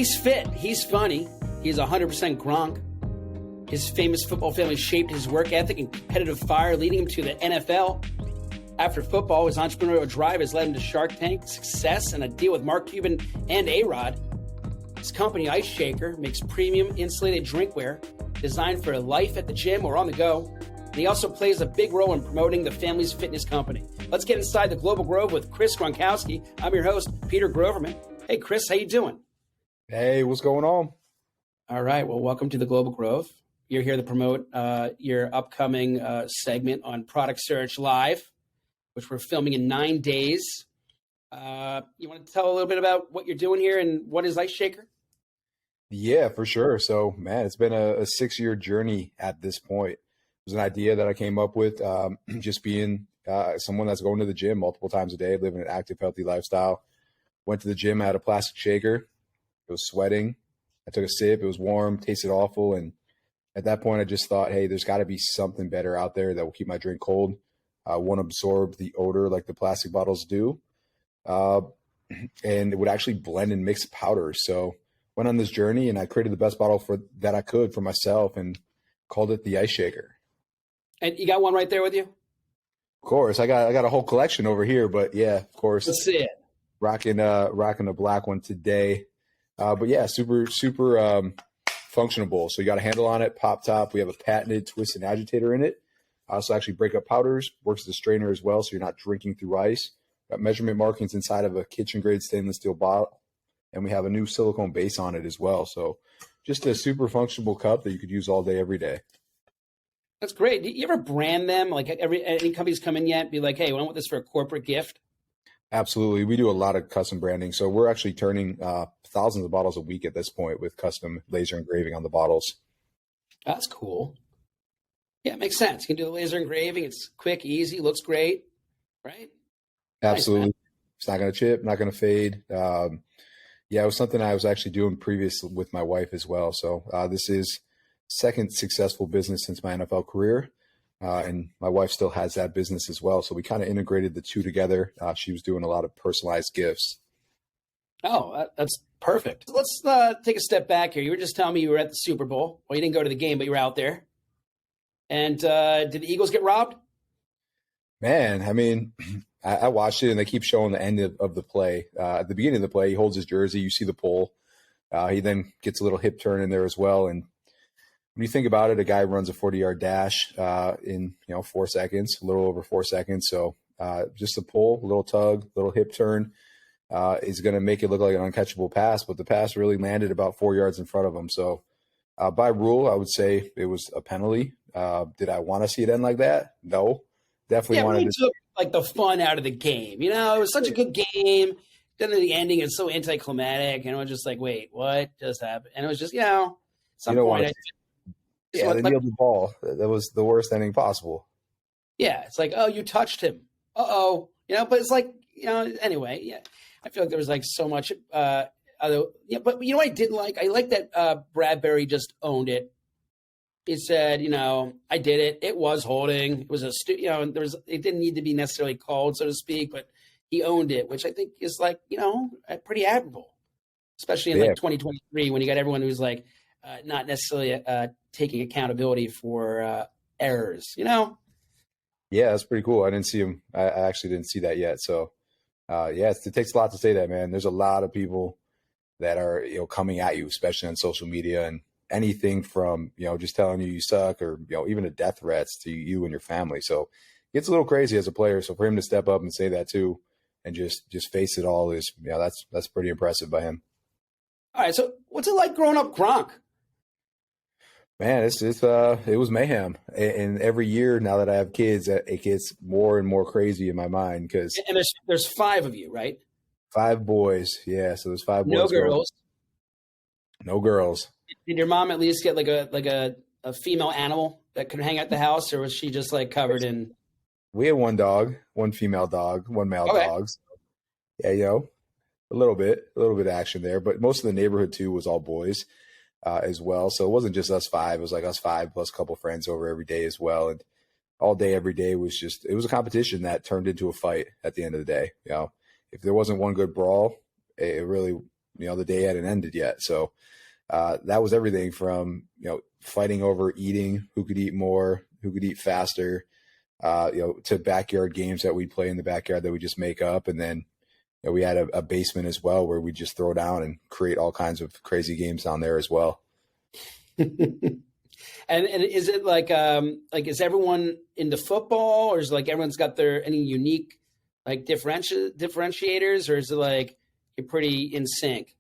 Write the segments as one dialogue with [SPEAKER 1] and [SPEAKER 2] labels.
[SPEAKER 1] He's fit. He's funny. He's 100% Gronk. His famous football family shaped his work ethic and competitive fire, leading him to the NFL. After football, his entrepreneurial drive has led him to Shark Tank, success, and a deal with Mark Cuban and A-Rod. His company, Ice Shaker, makes premium insulated drinkware designed for life at the gym or on the go. And he also plays a big role in promoting the family's fitness company. Let's get inside the Global Grove with Chris Gronkowski. I'm your host, Peter Groverman. Hey, Chris, how you doing?
[SPEAKER 2] Hey, what's going on?
[SPEAKER 1] All right. Well, welcome to the Global Grove. You're here to promote your upcoming segment on Product Search Live, which we're filming in 9 days. You want to tell a little bit about what you're doing here and what is Ice Shaker?
[SPEAKER 2] Yeah, for sure. So, man, it's been a 6-year journey at this point. It was an idea that I came up with, just being someone that's going to the gym multiple times a day, living an active, healthy lifestyle. Went to the gym, I had a plastic shaker. It was sweating. I took a sip. It was warm, tasted awful. And at that point, I just thought, hey, there's got to be something better out there that will keep my drink cold. Won't absorb the odor like the plastic bottles do. And it would actually blend and mix powders. So went on this journey and I created the best bottle that I could for myself and called it the Ice Shaker.
[SPEAKER 1] And you got one right there with you?
[SPEAKER 2] Of course. I got a whole collection over here, but yeah, of course.
[SPEAKER 1] Let's see it.
[SPEAKER 2] Rocking the black one today. But yeah, super functional. So you got a handle on it, pop top. We have a patented twist and agitator in it. Also actually break up powders, works as a strainer as well, so you're not drinking through ice. Got measurement markings inside of a kitchen-grade stainless steel bottle, and we have a new silicone base on it as well. So just a super functional cup that you could use all day, every day.
[SPEAKER 1] That's great. Do you ever brand them? Like any companies come in yet? Be like, hey, I want this for a corporate gift?
[SPEAKER 2] Absolutely. We do a lot of custom branding. So we're actually turning thousands of bottles a week at this point with custom laser engraving on the bottles.
[SPEAKER 1] That's cool. Yeah, it makes sense. You can do the laser engraving. It's quick, easy, looks great, right?
[SPEAKER 2] Absolutely.
[SPEAKER 1] Nice,
[SPEAKER 2] it's not going to chip, not going to fade. Yeah, it was something I was actually doing previous with my wife as well. So this is second successful business since my NFL career. And my wife still has that business as well. So we kind of integrated the two together. She was doing a lot of personalized gifts.
[SPEAKER 1] Oh, that's perfect. Let's take a step back here. You were just telling me you were at the Super Bowl. Well, you didn't go to the game, but you were out there. And did the Eagles get robbed?
[SPEAKER 2] Man, I mean, I watched it and they keep showing the end of the play. At the beginning of the play, he holds his jersey. You see the pole. He then gets a little hip turn in there as well. And when you think about it, a guy runs a 40-yard dash in 4 seconds, a little over 4 seconds. So just a pull, a little tug, little hip turn is going to make it look like an uncatchable pass. But the pass really landed about 4 yards in front of him. So by rule, I would say it was a penalty. Did I want to see it end like that? No. Definitely wanted
[SPEAKER 1] really took like the fun out of the game. It was such a good game. Then the ending is so anticlimactic, and it was just like, wait, what just happened? And it was just, some point.
[SPEAKER 2] They kneeled the ball. That was the worst ending possible.
[SPEAKER 1] Yeah, it's like, oh, you touched him. Uh-oh. But it's like, anyway, yeah. I feel like there was like so much but you know what I didn't like? I like that Bradbury just owned it. He said, I did it. It was holding. It was it didn't need to be necessarily called, so to speak, but he owned it, which I think is like, pretty admirable, especially in like 2023 when you got everyone who's like not necessarily taking accountability for errors, Yeah,
[SPEAKER 2] that's pretty cool. I didn't see him. I actually didn't see that yet. So, it takes a lot to say that, man. There's a lot of people that are, coming at you, especially on social media, and anything from, just telling you suck or, even a death threats to you and your family. So it gets a little crazy as a player. So for him to step up and say that too, and just face it all is, that's pretty impressive by him.
[SPEAKER 1] All right. So what's it like growing up Gronk?
[SPEAKER 2] Man, it was mayhem. And every year now that I have kids, it gets more and more crazy in my mind because.
[SPEAKER 1] And there's 5 of you, right?
[SPEAKER 2] 5 boys. Yeah. So there's 5 boys.
[SPEAKER 1] No girls.
[SPEAKER 2] No girls.
[SPEAKER 1] Did your mom at least get like a female animal that could hang at the house, or was she just like covered in?
[SPEAKER 2] We had 1 dog, 1 female dog, 1 male dog. So, yeah, a little bit of action there, but most of the neighborhood too was all boys as well. So it wasn't just us 5; it was like us 5 plus a couple friends over every day as well, and all day every day was it was a competition that turned into a fight at the end of the day. If there wasn't one good brawl, it really the day hadn't ended yet. So that was everything from, fighting over eating, who could eat more, who could eat faster, to backyard games that we'd play in the backyard that we just make up. And then we had a basement as well where we just throw down and create all kinds of crazy games down there as well.
[SPEAKER 1] And is it like is everyone into football, or is it like everyone's got any unique like differentiators, or is it like you're pretty in sync?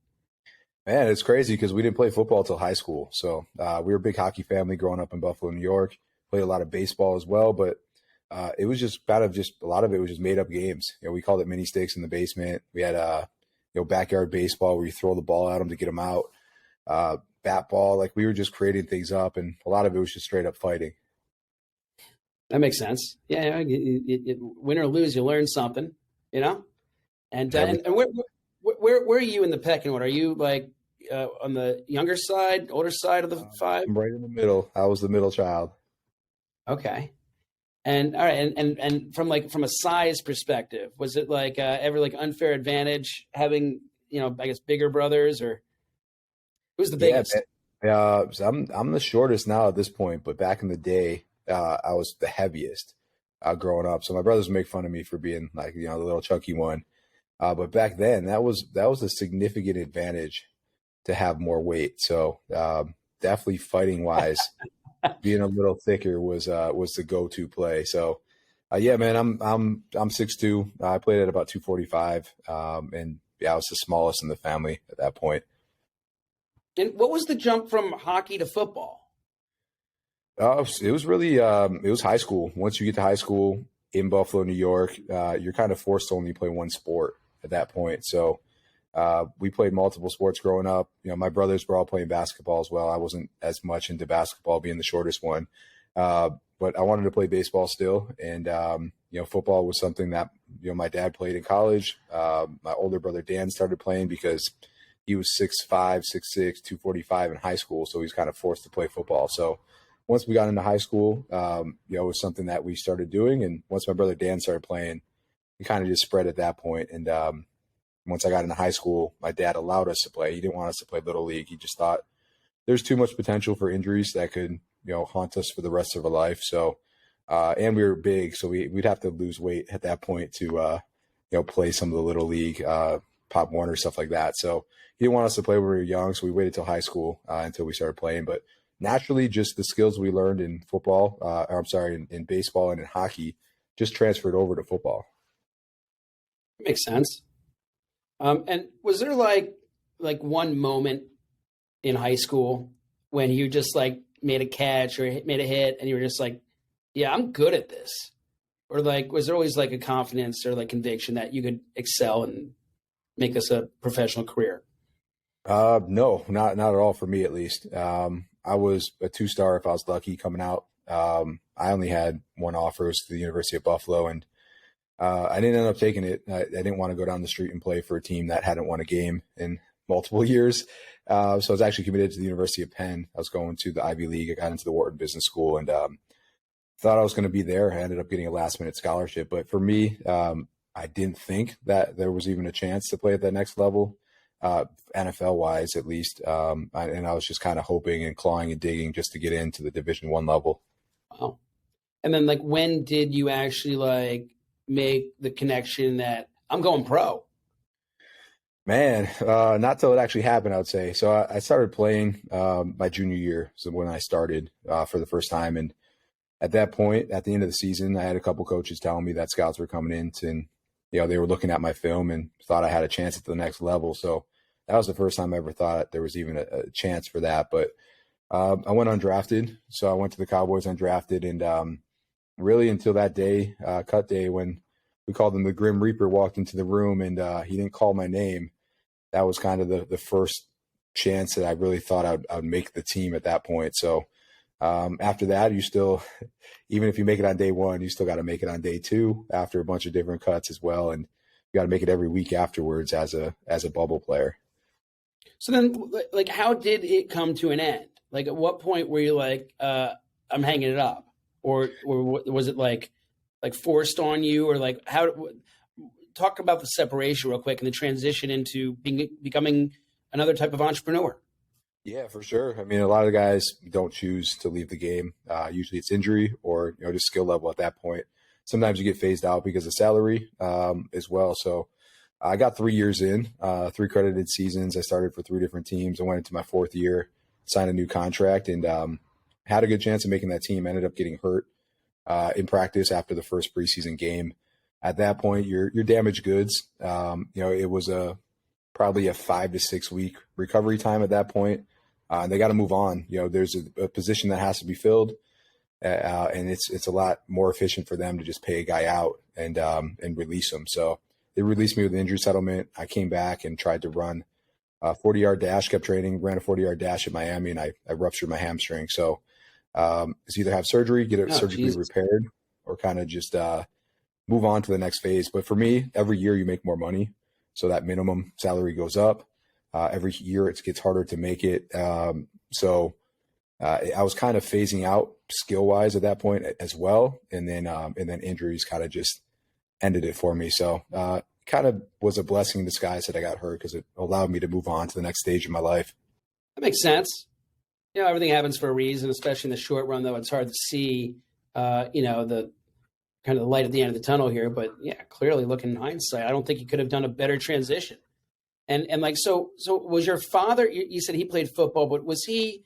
[SPEAKER 2] Man, it's crazy because we didn't play football till high school. So we were a big hockey family growing up in Buffalo, New York. Played a lot of baseball as well, but it was just a lot of it was just made up games. We called it mini stakes in the basement. We had backyard baseball where you throw the ball at them to get them out. Bat ball, like we were just creating things up, and a lot of it was just straight up fighting.
[SPEAKER 1] That makes sense. Yeah, win or lose, you learn something, And where are you in the pecking order? Are you like on the younger side, older side of the five?
[SPEAKER 2] I'm right in the middle. I was the middle child.
[SPEAKER 1] Okay. And all right, and from a size perspective, was it like ever like unfair advantage having I guess bigger brothers, or who's the biggest?
[SPEAKER 2] Yeah, so I'm the shortest now at this point, but back in the day, I was the heaviest growing up. So my brothers make fun of me for being like the little chunky one, but back then that was a significant advantage to have more weight. So definitely fighting wise. Being a little thicker was the go-to play. So, yeah, man, I'm 6'2". I played at about 245, and I was the smallest in the family at that point.
[SPEAKER 1] And what was the jump from hockey to football?
[SPEAKER 2] It was really it was high school. Once you get to high school in Buffalo, New York, you're kind of forced to only play one sport at that point. So we played multiple sports growing up. My brothers were all playing basketball as well. I wasn't as much into basketball, being the shortest one. But I wanted to play baseball still. And, football was something that, my dad played in college. My older brother, Dan, started playing because he was 6'5", 6'6", 245 in high school. So he was kind of forced to play football. So once we got into high school, it was something that we started doing. And once my brother Dan started playing, it kind of just spread at that point. And, once I got into high school, my dad allowed us to play. He didn't want us to play Little League. He just thought there's too much potential for injuries that could, haunt us for the rest of our life. So, and we were big, so we'd have to lose weight at that point to, play some of the Little League, Pop Warner, stuff like that. So he didn't want us to play when we were young, so we waited till high school until we started playing. But naturally, just the skills we learned in football, in baseball and in hockey, just transferred over to football.
[SPEAKER 1] Makes sense. And was there like one moment in high school when you just like made a catch or made a hit and you were just like, yeah, I'm good at this? Or like, was there always like a confidence or like conviction that you could excel and make this a professional career?
[SPEAKER 2] No, not at all for me, at least. I was a 2-star if I was lucky coming out. I only had one offer, it was to the University of Buffalo, and I didn't end up taking it. I didn't want to go down the street and play for a team that hadn't won a game in multiple years. So I was actually committed to the University of Penn. I was going to the Ivy League. I got into the Wharton Business School and thought I was going to be there. I ended up getting a last-minute scholarship. But for me, I didn't think that there was even a chance to play at that next level, NFL-wise at least. And I was just kind of hoping and clawing and digging just to get into the Division I level.
[SPEAKER 1] Wow. And then like when did you actually like make the connection that I'm going pro?
[SPEAKER 2] Man, not till it actually happened, I would say. So I started playing my junior year, so when I started for the first time. And at that point, at the end of the season, I had a couple coaches telling me that scouts were coming in and, they were looking at my film and thought I had a chance at the next level. So that was the first time I ever thought there was even a chance for that. But I went undrafted. So I went to the Cowboys undrafted. And really until that day, cut day, when we called him the Grim Reaper, walked into the room and he didn't call my name. That was kind of the first chance that I really thought I would make the team at that point. So after that, you still, even if you make it on day one, you still got to make it on day two after a bunch of different cuts as well. And you got to make it every week afterwards as a bubble player.
[SPEAKER 1] So then like, how did it come to an end? Like at what point were you like, I'm hanging it up? Or was it like forced on you, or like how? Talk about the separation real quick and the transition into becoming another type of entrepreneur.
[SPEAKER 2] Yeah, for sure. I mean, a lot of the guys don't choose to leave the game. Usually it's injury or, just skill level at that point. Sometimes you get phased out because of salary as well. So I got 3 years in, 3 credited seasons. I started for 3 different teams. I went into my 4th year, signed a new contract, and had a good chance of making that team. Ended up getting hurt in practice after the first preseason game. At that point, you're damaged goods. It was probably a 5 to 6 week recovery time at that point. They got to move on. There's a position that has to be filled, and it's a lot more efficient for them to just pay a guy out and release him. So they released me with an injury settlement. I came back and tried to run a 40-yard dash, kept training, ran a 40-yard dash at Miami, and I ruptured my hamstring. So it's either have surgery, get it surgically repaired, or kind of just move on to the next phase. But for me, every year you make more money. So that minimum salary goes up. Every year it gets harder to make it. So I was kind of phasing out skill-wise at that point as well. And then injuries kind of just ended it for me. So kind of was a blessing in disguise that I got hurt, because it allowed me to move on to the next stage of my life.
[SPEAKER 1] That makes sense. Everything happens for a reason, especially in the short run, though it's hard to see, the kind of the light at the end of the tunnel here. But yeah, clearly looking in hindsight, I don't think you could have done a better transition. And so was your father, you said he played football, but was he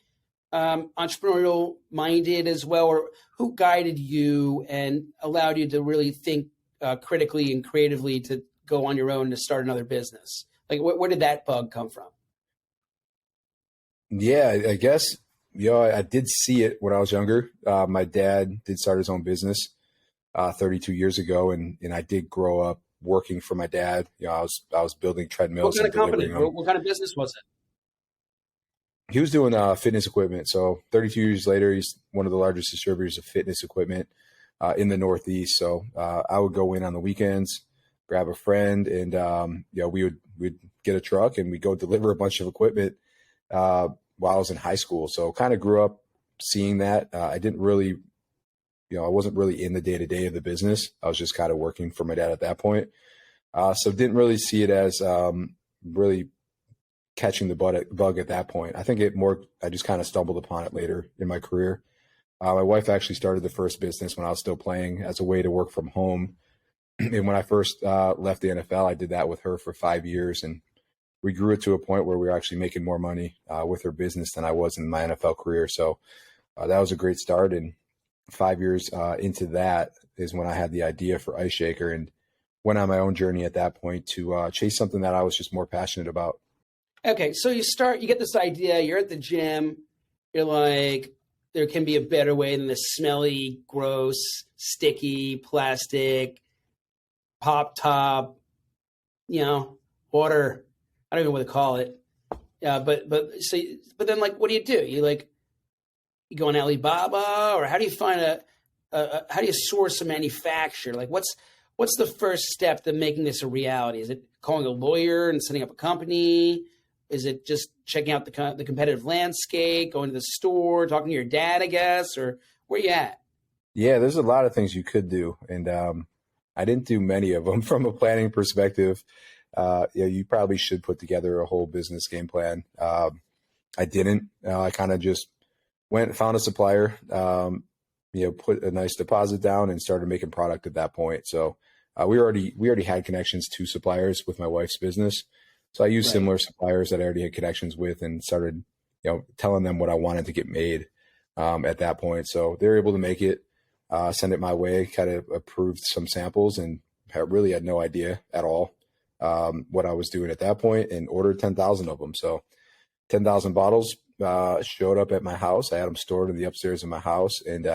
[SPEAKER 1] entrepreneurial minded as well? Or who guided you and allowed you to really think critically and creatively to go on your own to start another business? Like, where did that bug come from?
[SPEAKER 2] Yeah, I guess, I did see it when I was younger. My dad did start his own business 32 years ago, and I did grow up working for my dad. I was building treadmills.
[SPEAKER 1] What kind of company? What kind of business was it?
[SPEAKER 2] He was doing fitness equipment. So 32 years later, he's one of the largest distributors of fitness equipment in the Northeast. So I would go in on the weekends, grab a friend, and we'd get a truck and we'd go deliver a bunch of equipment while I was in high school. So kind of grew up seeing that. I didn't really, I wasn't really in the day-to-day of the business. I was just kind of working for my dad at that point. So didn't really see it as really catching the bug at that point. I think I just kind of stumbled upon it later in my career. My wife actually started the first business when I was still playing as a way to work from home. And when I first left the NFL, I did that with her for 5 years. And we grew it to a point where we were actually making more money with her business than I was in my NFL career. So that was a great start. And 5 years into that is when I had the idea for Ice Shaker, and went on my own journey at that point to chase something that I was just more passionate about.
[SPEAKER 1] Okay, so you get this idea, you're at the gym, you're like, there can be a better way than this smelly, gross, sticky, plastic, pop top, water. I don't even know what to call it. But then, like, what do? You go on Alibaba, or how do you find how do you source a manufacturer? Like, what's the first step to making this a reality? Is it calling a lawyer and setting up a company? Is it just checking out the competitive landscape, going to the store, talking to your dad, I guess, or where you at?
[SPEAKER 2] Yeah, there's a lot of things you could do, and I didn't do many of them from a planning perspective. You probably should put together a whole business game plan. I didn't. I kind of just went and found a supplier, put a nice deposit down and started making product at that point. So we already had connections to suppliers with my wife's business. So I used similar suppliers that I already had connections with and started, telling them what I wanted to get made at that point. So they were able to make it, send it my way, kind of approved some samples, and I really had no idea at all what I was doing at that point, and ordered 10,000 of them. So 10,000 bottles showed up at my house. I had them stored in the upstairs of my house. And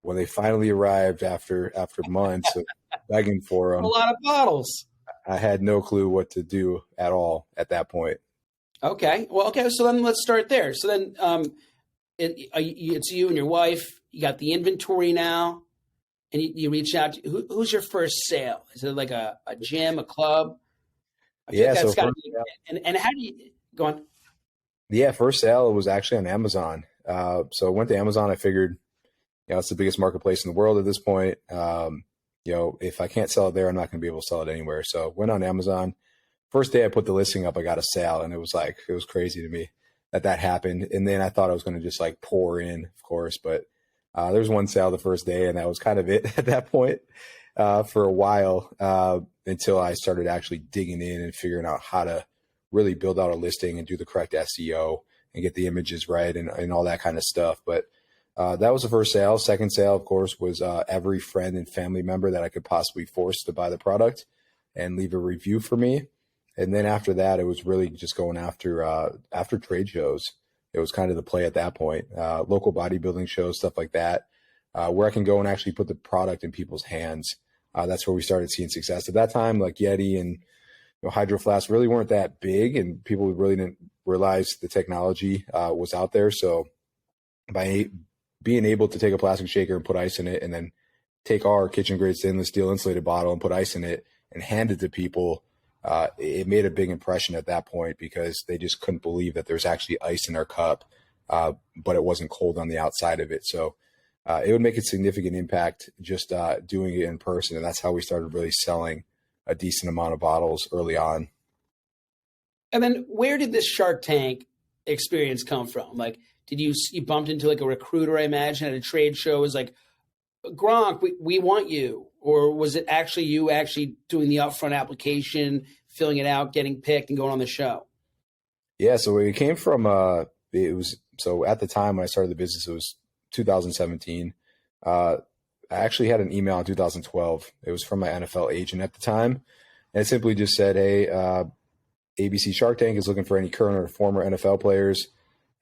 [SPEAKER 2] when they finally arrived after months of begging for them,
[SPEAKER 1] a lot of bottles,
[SPEAKER 2] I had no clue what to do at all at that point.
[SPEAKER 1] Okay. Well, okay. So then let's start there. So then it's you and your wife. You got the inventory now, and you reach out to who's your first sale? Is it like a gym, a club?
[SPEAKER 2] Yeah. So
[SPEAKER 1] and how do you go on?
[SPEAKER 2] Yeah, first sale was actually on Amazon. So I went to Amazon. I figured, it's the biggest marketplace in the world at this point. If I can't sell it there, I'm not going to be able to sell it anywhere. So went on Amazon, first day I put the listing up, I got a sale, and it was crazy to me that happened. And then I thought I was going to just like pour in, of course, but there was one sale the first day, and that was kind of it at that point for a while until I started actually digging in and figuring out how to really build out a listing and do the correct SEO and get the images right and all that kind of stuff. But that was the first sale. Second sale, of course, was every friend and family member that I could possibly force to buy the product and leave a review for me. And then after that, it was really just going after trade shows. It was kind of the play at that point, local bodybuilding shows, stuff like that, where I can go and actually put the product in people's hands. That's where we started seeing success. At that time, like Yeti and Hydro Flask really weren't that big, and people really didn't realize the technology was out there. So by being able to take a plastic shaker and put ice in it, and then take our kitchen grade stainless steel insulated bottle and put ice in it and hand it to people, it made a big impression at that point because they just couldn't believe that there's actually ice in our cup, but it wasn't cold on the outside of it. So it would make a significant impact just doing it in person. And that's how we started really selling a decent amount of bottles early on.
[SPEAKER 1] And then where did this Shark Tank experience come from? Like, did you bumped into like a recruiter, I imagine, at a trade show? It was like, Gronk, we want you. Or was it actually you actually doing the upfront application, filling it out, getting picked, and going on the show?
[SPEAKER 2] Yeah, so it came from so at the time when I started the business, it was 2017. I actually had an email in 2012. It was from my NFL agent at the time, and it simply just said, "Hey, ABC Shark Tank is looking for any current or former NFL players.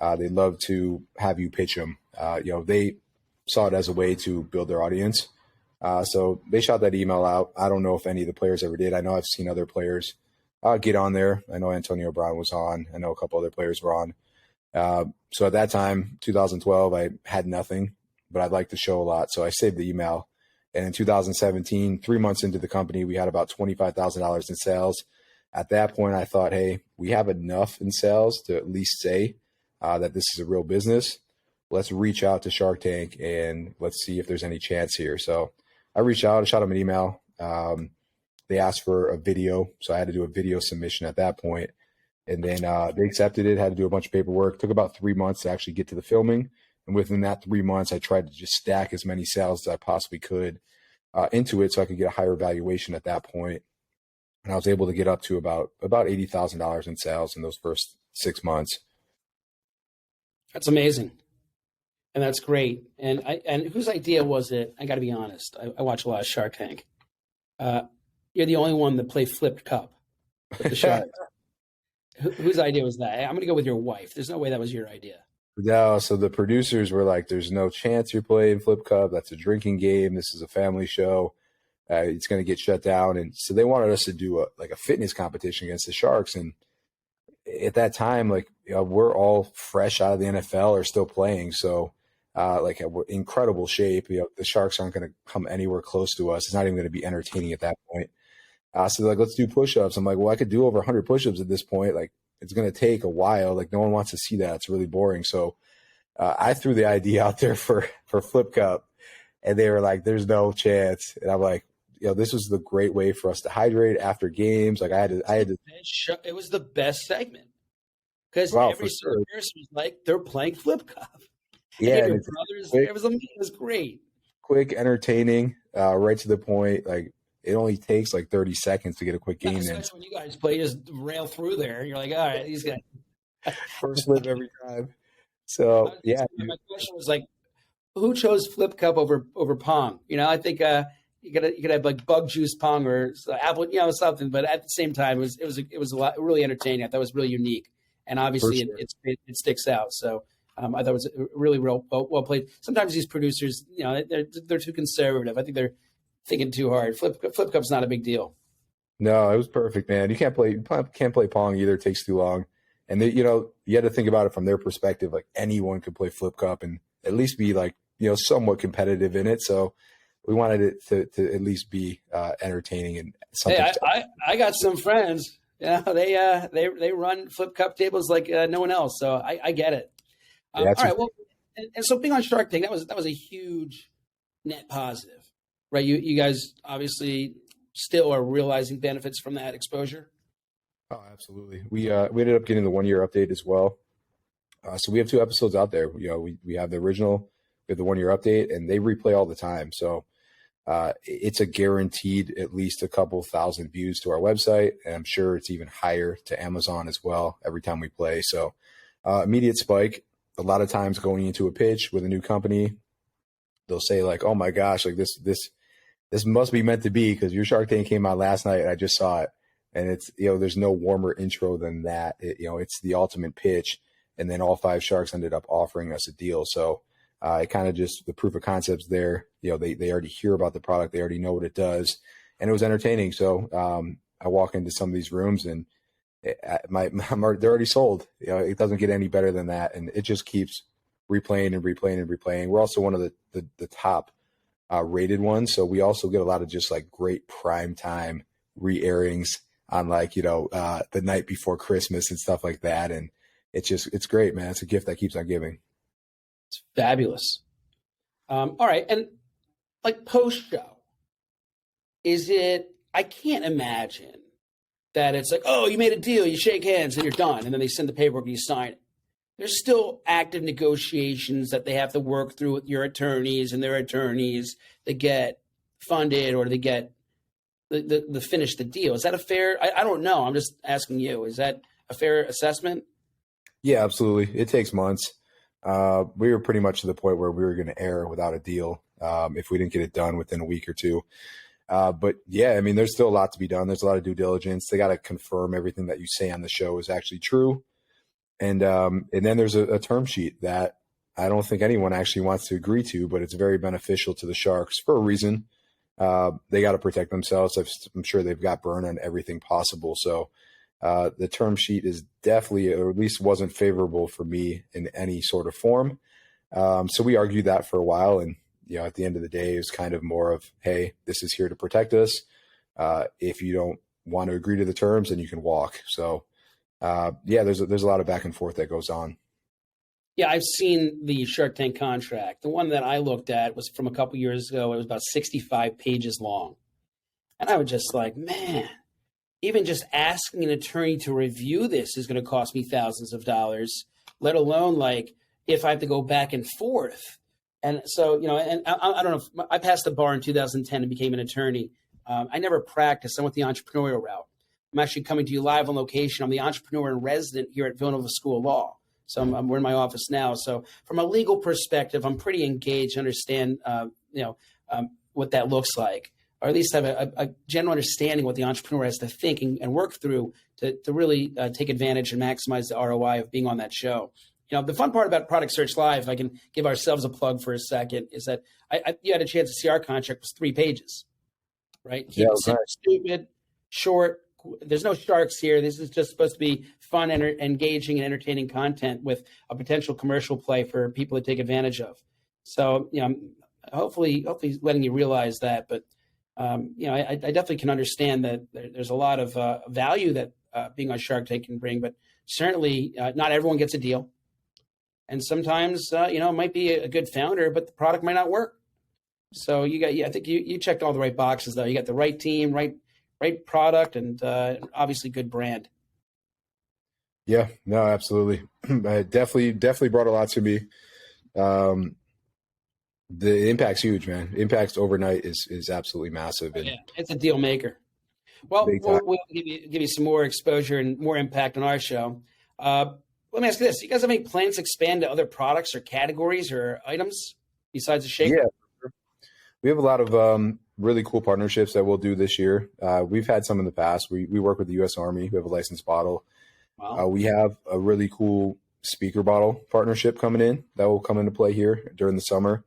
[SPEAKER 2] They'd love to have you pitch them." They saw it as a way to build their audience. So they shot that email out. I don't know if any of the players ever did. I know I've seen other players get on there. I know Antonio Brown was on. I know a couple other players were on. So at that time, 2012, I had nothing, but I'd like the show a lot. So I saved the email. And in 2017, 3 months into the company, we had about $25,000 in sales. At that point, I thought, hey, we have enough in sales to at least say that this is a real business. Let's reach out to Shark Tank and let's see if there's any chance here. So I reached out, I shot them an email. They asked for a video, so I had to do a video submission at that point. And then they accepted it, had to do a bunch of paperwork. It took about 3 months to actually get to the filming. And within that 3 months, I tried to just stack as many sales as I possibly could into it so I could get a higher valuation at that point. And I was able to get up to about $80,000 in sales in those first 6 months.
[SPEAKER 1] That's amazing. And that's great. And whose idea was it? I got to be honest. I watch a lot of Shark Tank. You're the only one that played flipped cup with the Shark. Whose idea was that? I'm going to go with your wife. There's no way that was your idea.
[SPEAKER 2] No, so the producers were like, there's no chance you're playing Flip Cup. That's a drinking game. This is a family show. It's going to get shut down. And so they wanted us to do a fitness competition against the Sharks. And at that time, we're all fresh out of the NFL or still playing. So we're in incredible shape. The Sharks aren't going to come anywhere close to us. It's not even going to be entertaining at that point. So they're like, let's do push-ups. I'm like, well, I could do over 100 push-ups at this point. It's going to take a while. No one wants to see that. It's really boring. So I threw the idea out there for Flip Cup, and they were like, there's no chance. And I'm like, this was the great way for us to hydrate after games. I had to.
[SPEAKER 1] It was the best segment because every person was like, they're playing Flip Cup.
[SPEAKER 2] Yeah,
[SPEAKER 1] and your brothers. It was great.
[SPEAKER 2] Quick, entertaining, right to the point. It only takes 30 seconds to get a quick game in.
[SPEAKER 1] Especially when you guys play, you just rail through there. You're like, all right, these guys.
[SPEAKER 2] First flip every time. So, yeah.
[SPEAKER 1] My question was who chose Flip Cup over Pong? I think you could have bug juice Pong or apple, something. But at the same time, it was a lot really entertaining. I thought it was really unique, and obviously sure. it sticks out. So I thought it was really well played. Sometimes these producers, they're too conservative. I think they're thinking too hard. Flip Cup's not a big deal.
[SPEAKER 2] No, it was perfect, man. You can't play Pong either. It takes too long. And you had to think about it from their perspective. Anyone could play Flip Cup and at least be somewhat competitive in it. So we wanted it to at least be entertaining and something.
[SPEAKER 1] Hey, I got some friends. They run Flip Cup tables like no one else. So I get it. All right. Well, and so being on Shark Tank, that was a huge net positive. Right, you guys obviously still are realizing benefits from that exposure.
[SPEAKER 2] Oh, absolutely. We ended up getting the 1 year update as well. So we have two episodes out there. We have the original, we have the 1 year update, and they replay all the time. So it's a guaranteed at least a couple thousand views to our website, and I'm sure it's even higher to Amazon as well every time we play. So immediate spike. A lot of times going into a pitch with a new company, they'll say like, "Oh my gosh, like this must be meant to be because your Shark Tank came out last night and I just saw it." And it's, there's no warmer intro than that. It's the ultimate pitch. And then all five sharks ended up offering us a deal. So it kind of just the proof of concepts there. They already hear about the product. They already know what it does. And it was entertaining. So I walk into some of these rooms and they're already sold. It doesn't get any better than that. And it just keeps replaying and replaying and replaying. We're also one of the top rated ones. So we also get a lot of just like great prime time re-airings on like, the night before Christmas and stuff like that. And it's great, man. It's a gift that keeps on giving.
[SPEAKER 1] It's fabulous. All right. And like post show, I can't imagine that it's like, oh, you made a deal, you shake hands and you're done. And then they send the paperwork and you sign it. There's still active negotiations that they have to work through with your attorneys and their attorneys to get funded or to get the finish the deal. Is that a fair? I don't know. I'm just asking you. Is that a fair assessment?
[SPEAKER 2] Yeah, absolutely. It takes months. We were pretty much to the point where we were going to air without a deal if we didn't get it done within a week or two. But yeah, I mean, there's still a lot to be done. There's a lot of due diligence. They got to confirm everything that you say on the show is actually true. And then there's a term sheet that I don't think anyone actually wants to agree to, but it's very beneficial to the Sharks for a reason. They got to protect themselves. I'm sure they've got burn on everything possible. So the term sheet is definitely, or at least wasn't favorable for me in any sort of form. So we argued that for a while. And, at the end of the day, it was kind of more of, hey, this is here to protect us. If you don't want to agree to the terms, then you can walk. So yeah, there's a lot of back and forth that goes on.
[SPEAKER 1] Yeah, I've seen the Shark Tank contract. The one that I looked at was from a couple years ago. It was about 65 pages long. And I was just like, man, even just asking an attorney to review this is going to cost me thousands of dollars, let alone like if I have to go back and forth. And so, and I don't know, I passed the bar in 2010 and became an attorney. I never practiced. I went the entrepreneurial route. I'm actually coming to you live on location. I'm the entrepreneur in resident here at Villanova School of Law. So we're in my office now. So from a legal perspective, I'm pretty engaged, understand, what that looks like, or at least have a general understanding what the entrepreneur has to think and work through to really take advantage and maximize the ROI of being on that show. The fun part about Product Search Live, if I can give ourselves a plug for a second, is that you had a chance to see our contract was 3 pages, right? Keep it simple, stupid, short. There's no sharks here. This is just supposed to be fun, engaging, and entertaining content with a potential commercial play for people to take advantage of. So, hopefully letting you realize that. But, I definitely can understand that there's a lot of value that being on Shark Tank can bring. But certainly not everyone gets a deal. And sometimes, it might be a good founder, but the product might not work. So I think you checked all the right boxes, though. You got the right team, right product, and obviously good brand.
[SPEAKER 2] Yeah, no, absolutely. It definitely brought a lot to me. The impact's huge, man. Impact's overnight is absolutely massive. And
[SPEAKER 1] it's a deal maker. Well, we'll give you some more exposure and more impact on our show. Let me ask you this. You guys have any plans to expand to other products or categories or items besides the shake?
[SPEAKER 2] Yeah, we have a lot of really cool partnerships that we'll do this year. We've had some in the past. We work with the U.S. Army. We have a licensed bottle. Wow. We have a really cool speaker bottle partnership coming in that will come into play here during the summer.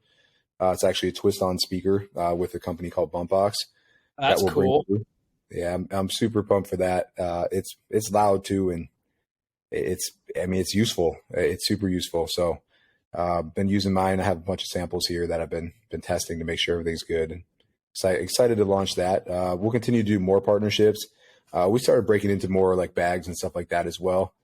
[SPEAKER 2] It's actually a twist-on speaker with a company called Bumpbox.
[SPEAKER 1] That's cool.
[SPEAKER 2] Yeah, I'm super pumped for that. It's loud too, and it's useful. It's super useful. So been using mine. I have a bunch of samples here that I've been testing to make sure everything's good. And excited to launch that. We'll continue to do more partnerships. We started breaking into more like bags and stuff like that as well.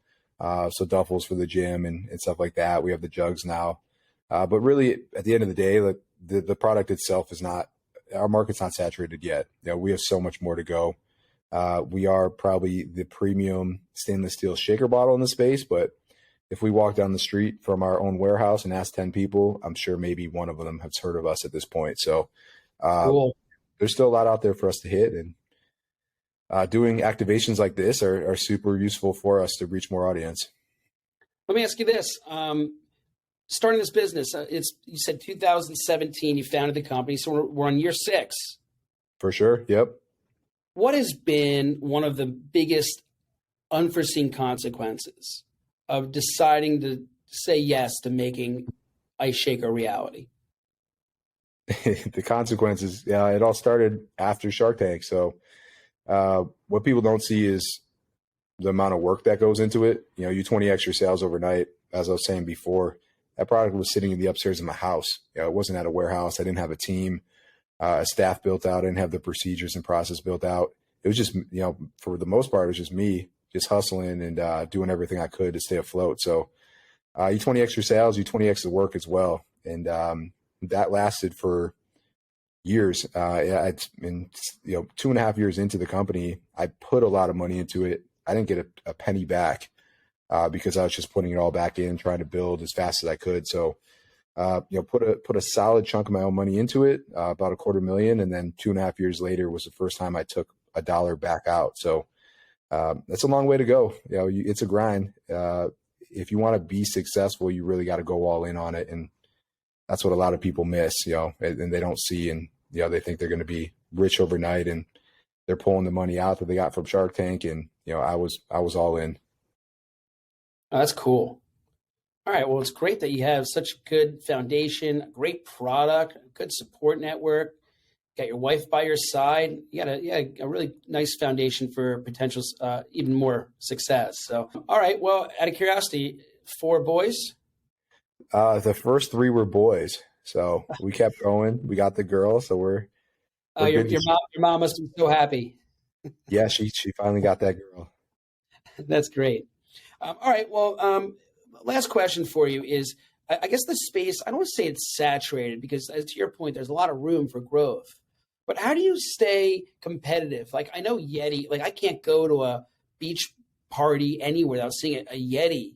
[SPEAKER 2] So duffels for the gym and stuff like that. We have the jugs now. But really, at the end of the day, like the product itself is not, our market's not saturated yet. We have so much more to go. We are probably the premium stainless steel shaker bottle in the space, but if we walk down the street from our own warehouse and ask 10 people, I'm sure maybe one of them has heard of us at this point. So
[SPEAKER 1] Cool.
[SPEAKER 2] there's still a lot out there for us to hit, and doing activations like this are super useful for us to reach more audience.
[SPEAKER 1] Let me ask you this. Starting this business, you said 2017, you founded the company. So we're on year 6.
[SPEAKER 2] For sure. Yep.
[SPEAKER 1] What has been one of the biggest unforeseen consequences of deciding to say yes to making Ice Shake a reality?
[SPEAKER 2] The consequences, yeah, it all started after Shark Tank. So what people don't see is the amount of work that goes into it. You know, you 20x your sales overnight. As I was saying before, that product was sitting in the upstairs of my house. You know, it wasn't at a warehouse. I didn't have a team, staff built out. I didn't have the procedures and process built out. It was just, you know, for the most part, it was just me just hustling and doing everything I could to stay afloat. So you 20x your sales, you 20x the work as well. And that lasted for years. It's been, 2.5 years into the company. I put a lot of money into it. I didn't get a penny back because I was just putting it all back in, trying to build as fast as I could. So, put a solid chunk of my own money into it, about $250,000. And then 2.5 years later was the first time I took a dollar back out. So that's a long way to go. You know, it's a grind. If you want to be successful, you really got to go all in on it. And that's what a lot of people miss, and they don't see, and, they think they're going to be rich overnight, and they're pulling the money out that they got from Shark Tank. And, I was all in.
[SPEAKER 1] Oh, that's cool. All right. Well, it's great that you have such a good foundation, a great product, a good support network. Got your wife by your side. You got a really nice foundation for potential, even more success. So, all right. Well, out of curiosity, 4 boys?
[SPEAKER 2] The first 3 were boys. So we kept going. We got the girl. So we're
[SPEAKER 1] your mom must be so happy.
[SPEAKER 2] Yeah, she finally got that girl.
[SPEAKER 1] That's great. All right. Well, last question for you is, I guess the space, I don't want to say it's saturated because, as to your point, there's a lot of room for growth. But how do you stay competitive? Like, I know Yeti, like I can't go to a beach party anywhere without seeing a Yeti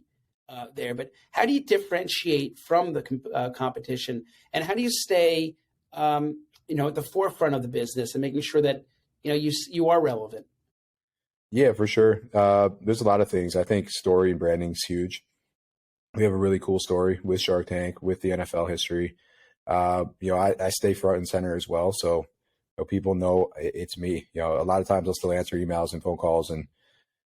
[SPEAKER 1] there. But how do you differentiate from the competition? And how do you stay, at the forefront of the business and making sure that, you are relevant?
[SPEAKER 2] Yeah, for sure. There's a lot of things. I think story and branding is huge. We have a really cool story with Shark Tank, with the NFL history. I stay front and center as well. So people know it's me. A lot of times I'll still answer emails and phone calls, and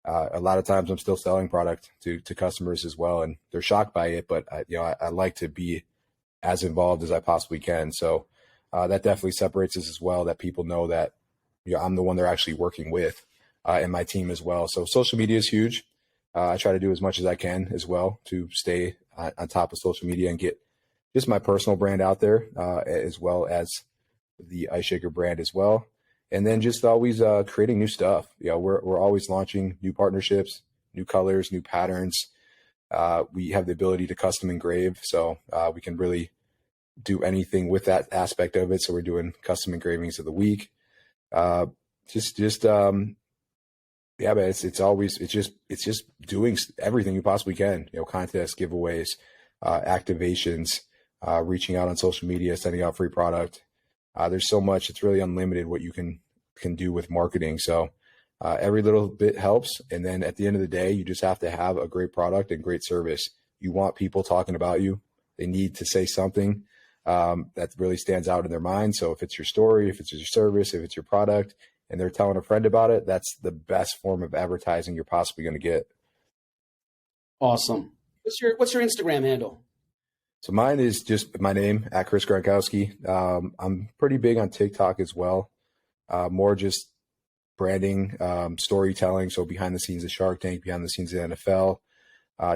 [SPEAKER 2] a lot of times I'm still selling product to customers as well. And they're shocked by it, but I like to be as involved as I possibly can. So that definitely separates us as well, that people know that I'm the one they're actually working with, and my team as well. So social media is huge. I try to do as much as I can as well to stay on top of social media and get just my personal brand out there, as well as the Ice Shaker brand as well. And then just always creating new stuff. We're always launching new partnerships, new colors, new patterns. We have the ability to custom engrave, so we can really do anything with that aspect of it. So we're doing custom engravings of the week. Yeah, but it's just doing everything you possibly can. Contests, giveaways, activations, reaching out on social media, sending out free product. There's so much. It's really unlimited what you can do with marketing. So every little bit helps. And then at the end of the day, you just have to have a great product and great service. You want people talking about you. They need to say something that really stands out in their mind. So if it's your story, if it's your service, if it's your product, and they're telling a friend about it, that's the best form of advertising you're possibly going to get.
[SPEAKER 1] Awesome. What's your Instagram handle?
[SPEAKER 2] So mine is just my name, at Chris Gronkowski. I'm pretty big on TikTok as well. More just branding, storytelling. So behind the scenes of Shark Tank, behind the scenes of the NFL,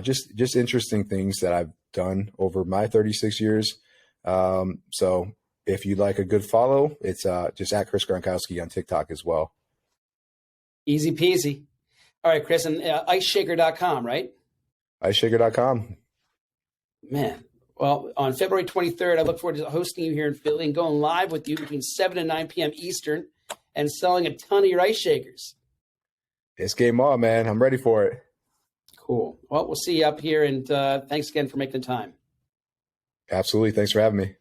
[SPEAKER 2] just interesting things that I've done over my 36 years. So if you'd like a good follow, it's just at Chris Gronkowski on TikTok as well.
[SPEAKER 1] Easy peasy. All right, Chris, and iceshaker.com, right?
[SPEAKER 2] Iceshaker.com.
[SPEAKER 1] Man, well, on February 23rd, I look forward to hosting you here in Philly and going live with you between 7 and 9 p.m. Eastern and selling a ton of your ice shakers.
[SPEAKER 2] It's game on, man. I'm ready for it.
[SPEAKER 1] Cool. Well, we'll see you up here, and thanks again for making the time.
[SPEAKER 2] Absolutely. Thanks for having me.